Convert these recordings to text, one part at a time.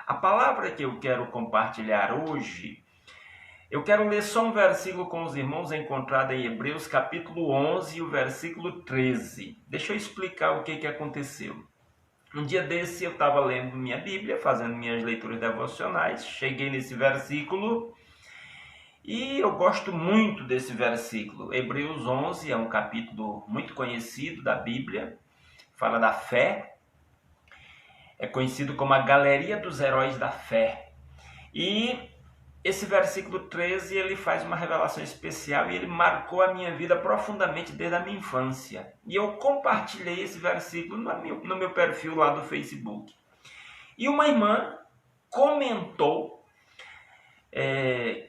A palavra que eu quero compartilhar hoje, eu quero ler só um versículo com os irmãos encontrado em Hebreus capítulo 11 e o versículo 13. Deixa eu explicar o que aconteceu. Um dia desse eu estava lendo minha Bíblia, fazendo minhas leituras devocionais, cheguei nesse versículo e eu gosto muito desse versículo. Hebreus 11 é um capítulo muito conhecido da Bíblia, fala da fé, é conhecido como a galeria dos heróis da fé. E esse versículo 13, ele faz uma revelação especial e ele marcou a minha vida profundamente desde a minha infância. E eu compartilhei esse versículo no meu perfil lá do Facebook. E uma irmã comentou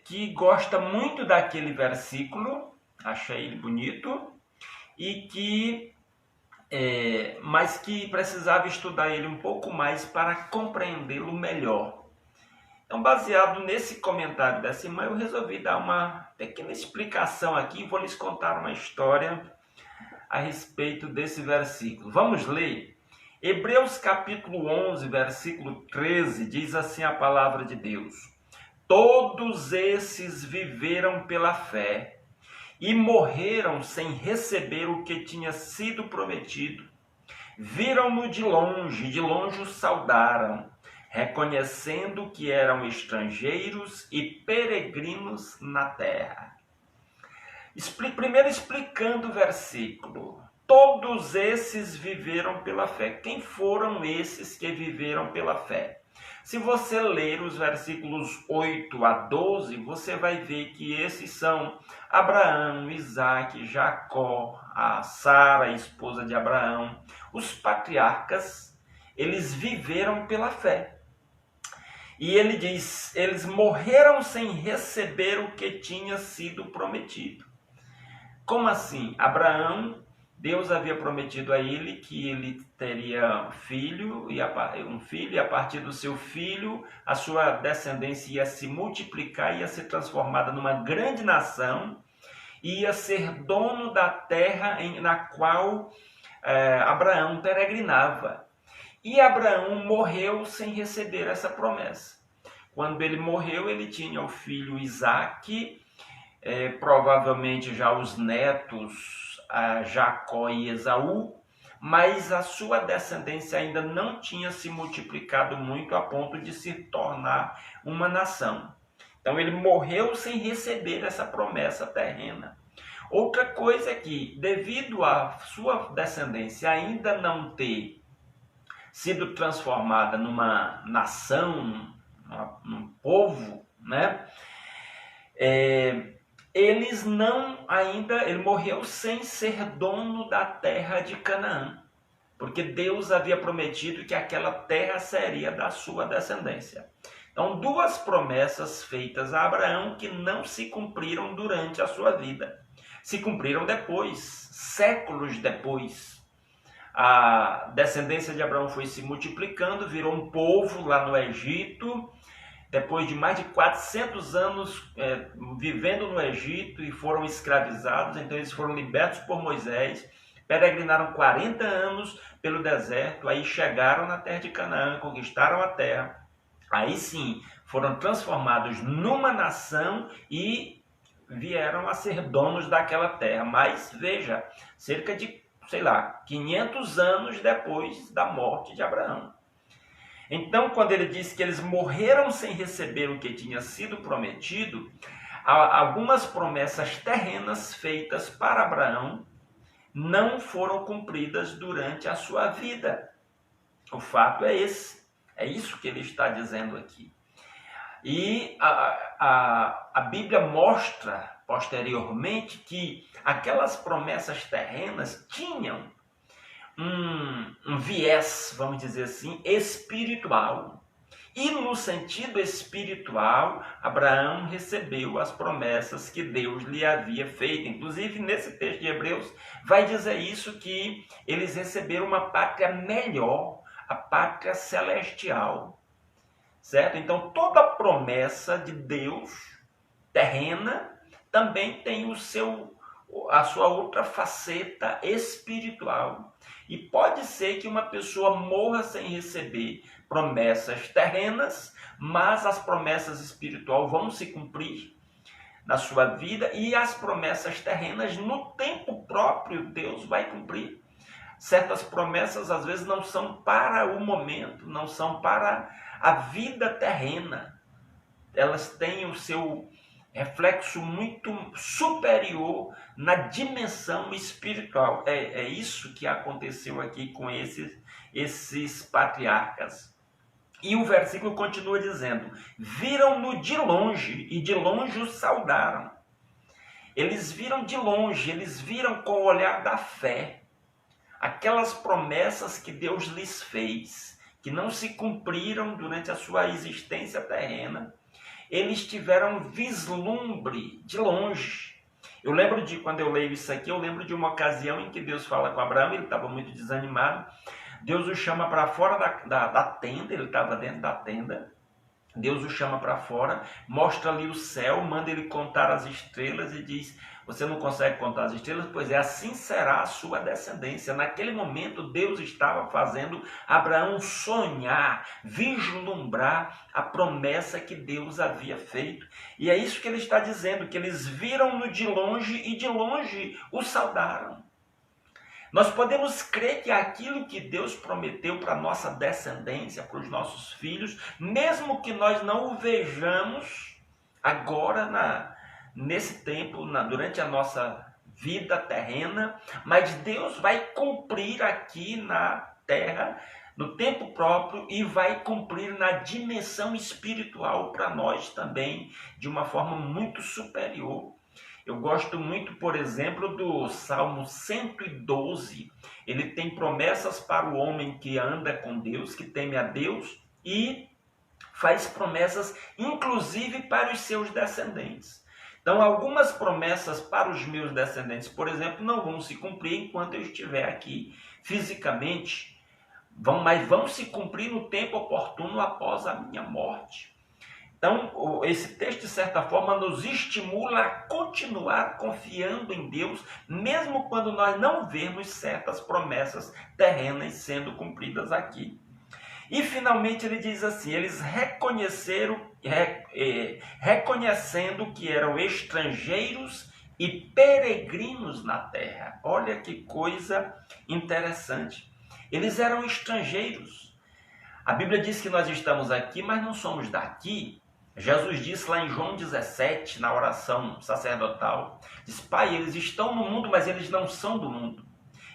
que gosta muito daquele versículo, acha ele bonito, e que mas que precisava estudar ele um pouco mais para compreendê-lo melhor. Então, baseado nesse comentário dessa irmã, eu resolvi dar uma pequena explicação aqui e vou lhes contar uma história a respeito desse versículo. Vamos ler? Hebreus capítulo 11, versículo 13, diz assim a palavra de Deus: todos esses viveram pela fé e morreram sem receber o que tinha sido prometido. Viram-no de longe o saudaram, reconhecendo que eram estrangeiros e peregrinos na terra. Primeiro explicando o versículo. Todos esses viveram pela fé. Quem foram esses que viveram pela fé? Se você ler os versículos 8 a 12, você vai ver que esses são Abraão, Isaac, Jacó, a Sara, esposa de Abraão. Os patriarcas, eles viveram pela fé. E ele diz, eles morreram sem receber o que tinha sido prometido. Como assim? Abraão, Deus havia prometido a ele que ele teria um filho, e a partir do seu filho, a sua descendência ia se multiplicar, ia ser transformada numa grande nação, ia ser dono da terra na qual Abraão peregrinava. E Abraão morreu sem receber essa promessa. Quando ele morreu, ele tinha o filho Isaac, provavelmente já os netos Jacó e Esaú, mas a sua descendência ainda não tinha se multiplicado muito a ponto de se tornar uma nação. Então ele morreu sem receber essa promessa terrena. Outra coisa é que, devido à sua descendência ainda não ter sido transformada numa nação, num povo, né? Ele morreu sem ser dono da terra de Canaã, porque Deus havia prometido que aquela terra seria da sua descendência. Então, duas promessas feitas a Abraão que não se cumpriram durante a sua vida. Se cumpriram depois, séculos depois. A descendência de Abraão foi se multiplicando, virou um povo lá no Egito. Depois de mais de 400 anos vivendo no Egito e foram escravizados, então eles foram libertos por Moisés, peregrinaram 40 anos pelo deserto, aí chegaram na terra de Canaã, conquistaram a terra, aí sim foram transformados numa nação e vieram a ser donos daquela terra. Mas veja, cerca de, 500 anos depois da morte de Abraão. Então, quando ele diz que eles morreram sem receber o que tinha sido prometido, algumas promessas terrenas feitas para Abraão não foram cumpridas durante a sua vida. O fato é esse. É isso que ele está dizendo aqui. E a Bíblia mostra posteriormente que aquelas promessas terrenas tinham um viés, vamos dizer assim, espiritual. E no sentido espiritual, Abraão recebeu as promessas que Deus lhe havia feito. Inclusive, nesse texto de Hebreus, vai dizer isso, que eles receberam uma pátria melhor, a pátria celestial. Certo? Então, toda promessa de Deus terrena também tem o seu a sua outra faceta espiritual. E pode ser que uma pessoa morra sem receber promessas terrenas, mas as promessas espirituais vão se cumprir na sua vida, e as promessas terrenas, no tempo próprio, Deus vai cumprir. Certas promessas às vezes não são para o momento, não são para a vida terrena. Elas têm o seu reflexo muito superior na dimensão espiritual. É isso que aconteceu aqui com esses patriarcas. E o versículo continua dizendo: viram-no de longe e de longe o saudaram. Eles viram de longe, eles viram com o olhar da fé aquelas promessas que Deus lhes fez, que não se cumpriram durante a sua existência terrena. Eles tiveram vislumbre de longe. Eu lembro de, quando eu leio isso aqui, eu lembro de uma ocasião em que Deus fala com Abraão, ele estava muito desanimado. Deus o chama para fora da tenda, ele estava dentro da tenda. Deus o chama para fora, mostra ali o céu, manda ele contar as estrelas e diz: você não consegue contar as estrelas? Pois é, assim será a sua descendência. Naquele momento, Deus estava fazendo Abraão sonhar, vislumbrar a promessa que Deus havia feito. E é isso que ele está dizendo, que eles viram-no de longe e de longe o saudaram. Nós podemos crer que aquilo que Deus prometeu para a nossa descendência, para os nossos filhos, mesmo que nós não o vejamos agora, nesse tempo, durante a nossa vida terrena, mas Deus vai cumprir aqui na terra, no tempo próprio, e vai cumprir na dimensão espiritual para nós também, de uma forma muito superior. Eu gosto muito, por exemplo, do Salmo 112. Ele tem promessas para o homem que anda com Deus, que teme a Deus, e faz promessas, inclusive, para os seus descendentes. Então, algumas promessas para os meus descendentes, por exemplo, não vão se cumprir enquanto eu estiver aqui fisicamente, mas vão se cumprir no tempo oportuno após a minha morte. Então, esse texto, de certa forma, nos estimula a continuar confiando em Deus, mesmo quando nós não vemos certas promessas terrenas sendo cumpridas aqui. E, finalmente, ele diz assim: eles reconhecendo que eram estrangeiros e peregrinos na terra. Olha que coisa interessante. Eles eram estrangeiros. A Bíblia diz que nós estamos aqui, mas não somos daqui. Jesus disse lá em João 17, na oração sacerdotal, diz: Pai, eles estão no mundo, mas eles não são do mundo.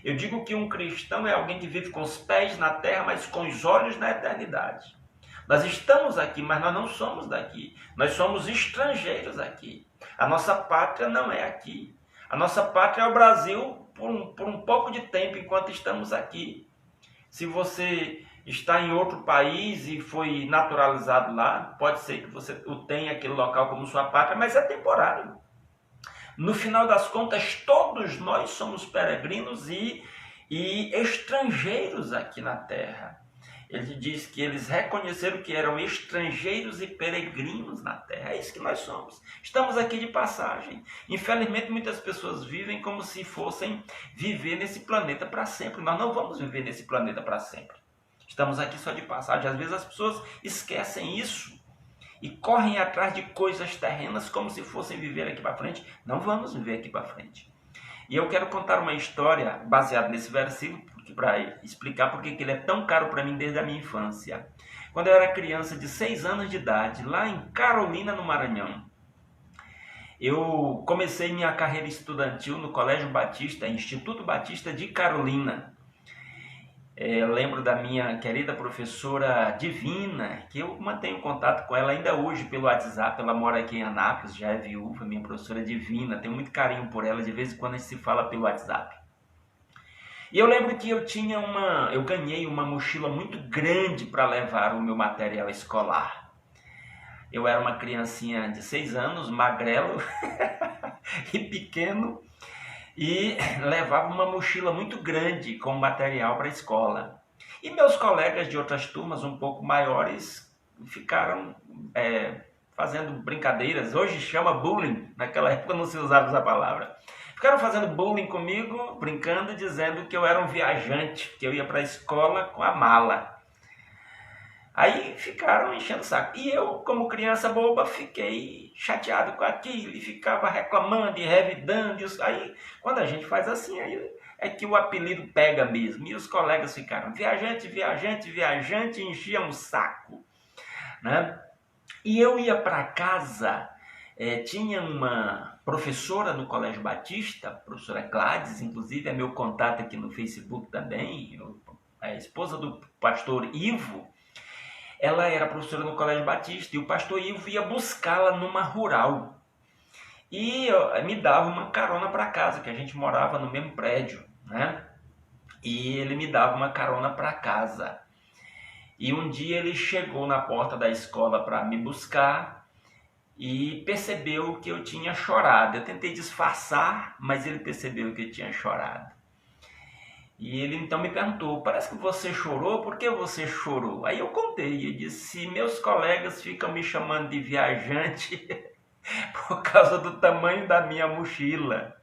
Eu digo que um cristão é alguém que vive com os pés na terra, mas com os olhos na eternidade. Nós estamos aqui, mas nós não somos daqui. Nós somos estrangeiros aqui. A nossa pátria não é aqui. A nossa pátria é o Brasil por um pouco de tempo, enquanto estamos aqui. Se você está em outro país e foi naturalizado lá, pode ser que você tenha aquele local como sua pátria, mas é temporário. No final das contas, todos nós somos peregrinos e estrangeiros aqui na terra. Ele diz que eles reconheceram que eram estrangeiros e peregrinos na terra. É isso que nós somos. Estamos aqui de passagem. Infelizmente, muitas pessoas vivem como se fossem viver nesse planeta para sempre. Nós não vamos viver nesse planeta para sempre. Estamos aqui só de passagem. Às vezes as pessoas esquecem isso e correm atrás de coisas terrenas como se fossem viver aqui para frente. Não vamos viver aqui para frente. E eu quero contar uma história baseada nesse versículo para explicar porque ele é tão caro para mim desde a minha infância. Quando eu era criança de 6 anos de idade, lá em Carolina, no Maranhão, eu comecei minha carreira estudantil no Colégio Batista, Instituto Batista de Carolina. Eu lembro da minha querida professora Divina, que eu mantenho contato com ela ainda hoje pelo WhatsApp. Ela mora aqui em Anápolis, já é viúva, minha professora Divina. Tenho muito carinho por ela, de vez em quando a gente se fala pelo WhatsApp. E eu lembro que eu ganhei uma mochila muito grande para levar o meu material escolar. Eu era uma criancinha de 6 anos, magrelo e pequeno, e levava uma mochila muito grande com material para a escola. E meus colegas de outras turmas um pouco maiores ficaram fazendo brincadeiras. Hoje chama bullying, naquela época não se usava essa palavra. Ficaram fazendo bullying comigo, brincando, dizendo que eu era um viajante, que eu ia para a escola com a mala. Aí ficaram enchendo o saco. E eu, como criança boba, fiquei chateado com aquilo e ficava reclamando e revidando. Aí, quando a gente faz assim, aí é que o apelido pega mesmo. E os colegas ficaram viajante, viajante, viajante, e enchiam o saco, né? E eu ia para casa, tinha uma professora no Colégio Batista, a professora Gladys, inclusive é meu contato aqui no Facebook também, a esposa do pastor Ivo. Ela era professora no Colégio Batista e o pastor Ivo ia buscá-la numa rural. E me dava uma carona para casa, que a gente morava no mesmo prédio, né? E ele me dava uma carona para casa. E um dia ele chegou na porta da escola para me buscar e percebeu que eu tinha chorado. Eu tentei disfarçar, mas ele percebeu que eu tinha chorado. E ele então me perguntou, parece que você chorou, por que você chorou? Aí eu contei, eu disse, meus colegas ficam me chamando de viajante por causa do tamanho da minha mochila.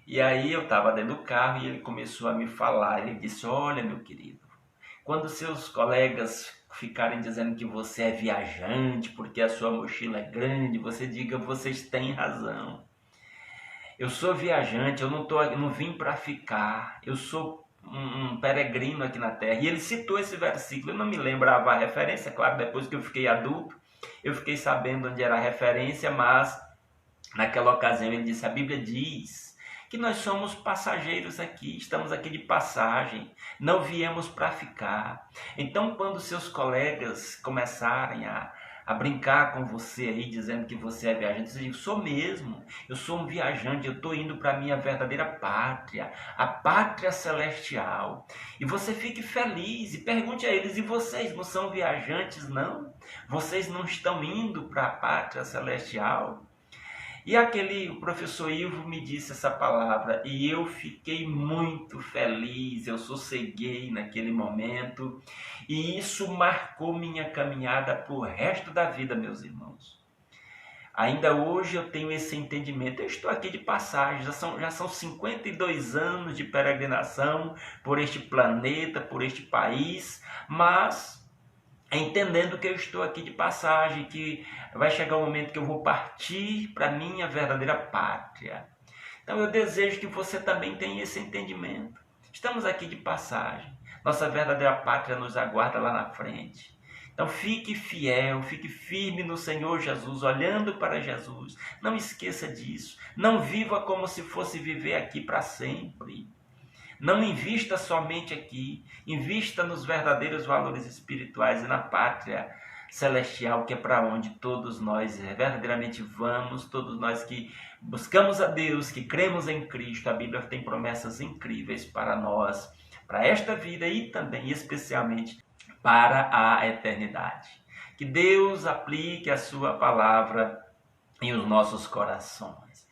E aí eu estava dentro do carro e ele começou a me falar, ele disse, olha meu querido, quando seus colegas ficarem dizendo que você é viajante porque a sua mochila é grande, você diga, vocês têm razão. Eu sou viajante, eu não vim para ficar, eu sou um peregrino aqui na terra. E ele citou esse versículo, eu não me lembrava a referência, claro, depois que eu fiquei adulto, eu fiquei sabendo onde era a referência, mas naquela ocasião ele disse, a Bíblia diz que nós somos passageiros aqui, estamos aqui de passagem, não viemos para ficar. Então, quando seus colegas começarem a brincar com você aí, dizendo que você é viajante, você diz, sou mesmo, eu sou um viajante, eu estou indo para a minha verdadeira pátria, a pátria celestial. E você fique feliz e pergunte a eles, e vocês não são viajantes não? Vocês não estão indo para a pátria celestial? E o professor Ivo me disse essa palavra e eu fiquei muito feliz, eu sosseguei naquele momento e isso marcou minha caminhada para o resto da vida, meus irmãos. Ainda hoje eu tenho esse entendimento, eu estou aqui de passagem, já são 52 anos de peregrinação por este planeta, por este país, mas entendendo que eu estou aqui de passagem, que vai chegar um momento que eu vou partir para a minha verdadeira pátria. Então eu desejo que você também tenha esse entendimento. Estamos aqui de passagem. Nossa verdadeira pátria nos aguarda lá na frente. Então fique fiel, fique firme no Senhor Jesus, olhando para Jesus. Não esqueça disso. Não viva como se fosse viver aqui para sempre. Não invista somente aqui, invista nos verdadeiros valores espirituais e na pátria celestial, que é para onde todos nós verdadeiramente vamos, todos nós que buscamos a Deus, que cremos em Cristo. A Bíblia tem promessas incríveis para nós, para esta vida e também especialmente para a eternidade. Que Deus aplique a sua palavra em os nossos corações.